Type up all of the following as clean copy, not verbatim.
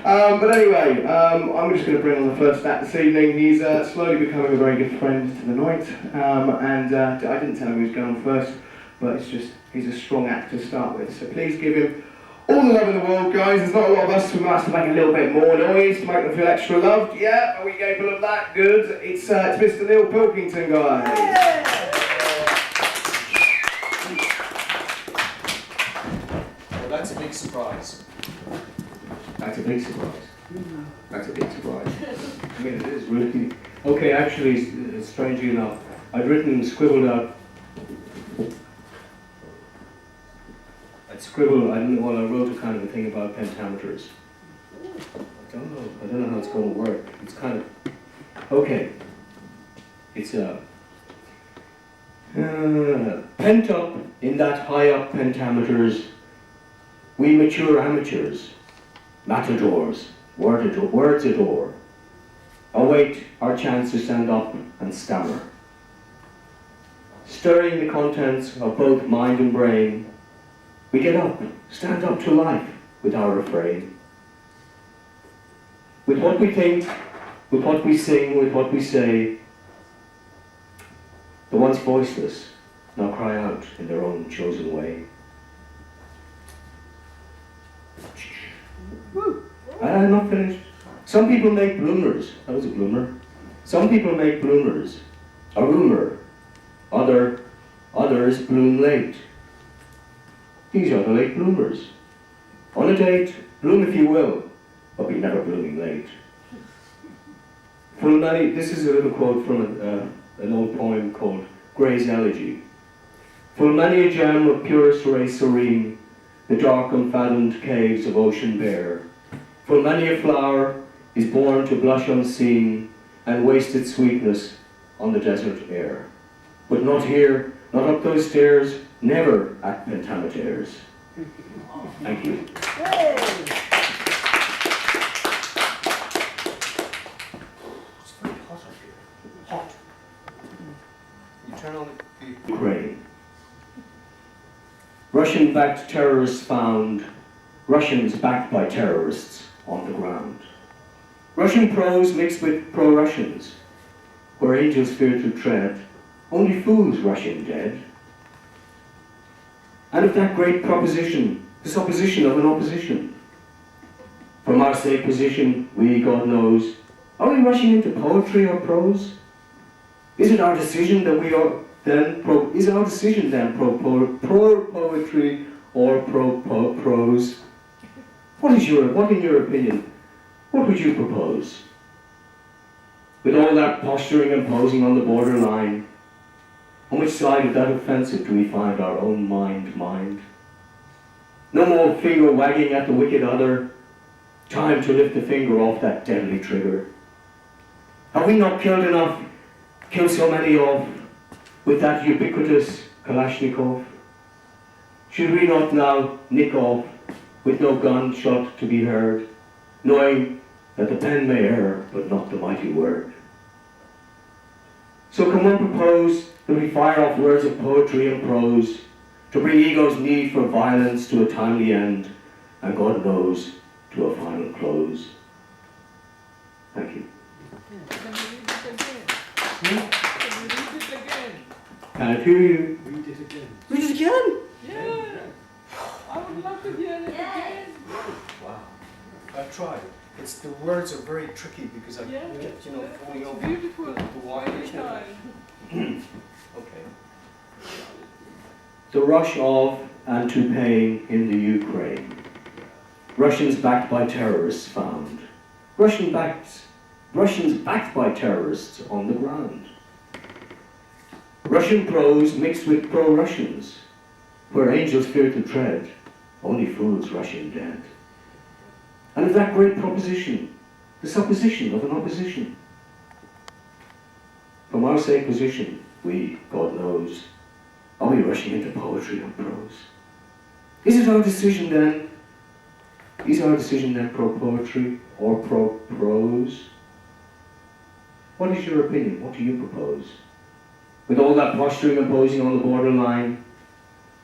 But anyway, I'm just going to bring on the first act this evening. He's slowly becoming a very good friend to the night, and I didn't tell him he was going on first, but it's just, he's a strong act to start with. So please give him all the love in the world, guys. There's not a lot of us, so we might have to make a little bit more noise to make them feel extra loved. Yeah, are we capable of that? Good. It's Mr. Neil Pilkington, guys. Yeah. Well, that's a big surprise. That's a big surprise. That's a big surprise. I mean, it is really. Okay, actually, strangely enough, I'd written and scribbled out. I wrote a kind of a thing about pentameters. I don't know how it's going to work. It's kind of, okay. It's pent up in that high up pentameters, we mature amateurs, matadors, words adore, await our chance to stand up and stammer. Stirring the contents of both mind and brain, we get up, stand up to life with our refrain. With what we think, with what we sing, with what we say, the once voiceless now cry out in their own chosen way. I'm not finished. Some people make bloomers. That was a bloomer. Some people make bloomers. A rumor. Others bloom late. These are the late bloomers. On a date, bloom if you will, but be never blooming late. Full many, this is a little quote from an old poem called Gray's Elegy. Full many a gem of purest ray serene, the dark unfathomed caves of ocean bare. Full many a flower is born to blush unseen, and waste its sweetness on the desert air. But not here, not up those stairs, never at pentameters. Thank you. Hey. It's very hot up here. Hot. You turn on the... Ukraine. Russian-backed terrorists found, Russians backed by terrorists on the ground. Russian pros mixed with pro-Russians, where angels fear to tread, only fools rush in dead. And of that great proposition, the supposition of an opposition. From our safe position, we, God knows, are we rushing into poetry or prose? Is it our decision that we are then pro poetry or pro prose? What in your opinion, what would you propose? With all that posturing and posing on the borderline, on which side of that offensive do we find our own mind? No more finger wagging at the wicked other, time to lift the finger off that deadly trigger. Have we not killed enough, killed so many off, with that ubiquitous Kalashnikov? Should we not now nick off, with no gunshot to be heard, knowing that the pen may err, but not the mighty word? So can one propose that we fire off words of poetry and prose to bring ego's need for violence to a timely end, and God knows, to a final close? Thank you. Can you read it again? Can you read it again? Can't hear you. Read it again. Read it again. Yeah. I would love to hear it again. Wow. I've tried. It's the words are very tricky because I Yeah. get, falling It's over beautiful. the wire. Very kind. Okay. The rush of and to pain in the Ukraine. Russians backed by terrorists found. Russians backed by terrorists on the ground. Russian pros mixed with pro-Russians, where angels fear to tread, only fools rush in dead. And of that great proposition, the supposition of an opposition. From our safe position, we, God knows, are we rushing into poetry and prose? Is it our decision then? Is our decision then pro-poetry or pro-prose? What is your opinion? What do you propose? With all that posturing and posing on the borderline,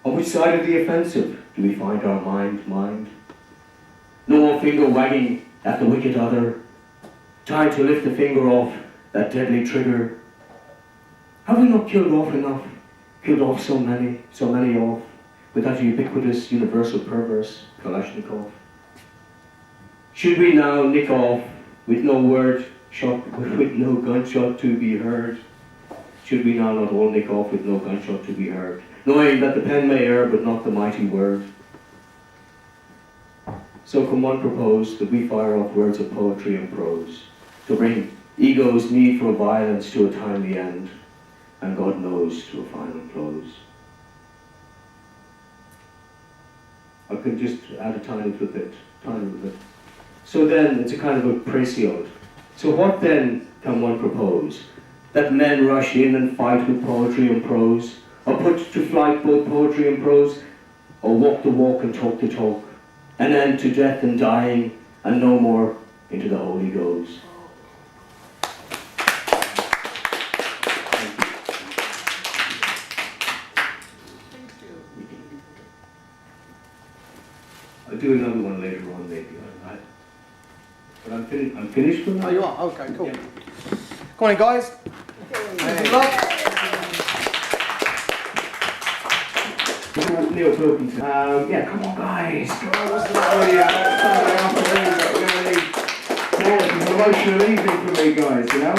on which side of the offensive do we find our mind? No more finger wagging at the wicked other, time to lift the finger off that deadly trigger. Have we not killed off enough? Killed off so many off, with that ubiquitous, universal perverse Kalashnikov? Should we now nick off with no word shot, with no gunshot to be heard? Should we now not all nick off with no gunshot to be heard, knowing that the pen may err but not the mighty word? So come one propose that we fire off words of poetry and prose, to bring ego's need for violence to a timely end, and God knows to a final close. I could just add a tiny little bit. So then, it's a kind of a préciode. So what then can one propose? That men rush in and fight with poetry and prose, or put to flight both poetry and prose, or walk the walk and talk the talk, and end to death and dying, and no more into the holy goes. Thank you. I'll do another one later on, maybe. But I'm finished for now. Oh, you are? Okay, cool. Yeah. Come on in, guys. Good luck. Neil Pilkington. Yeah, come on, guys. Oh, what's the matter? Saturday afternoon, we're going to need emotional evening for me, guys. You know,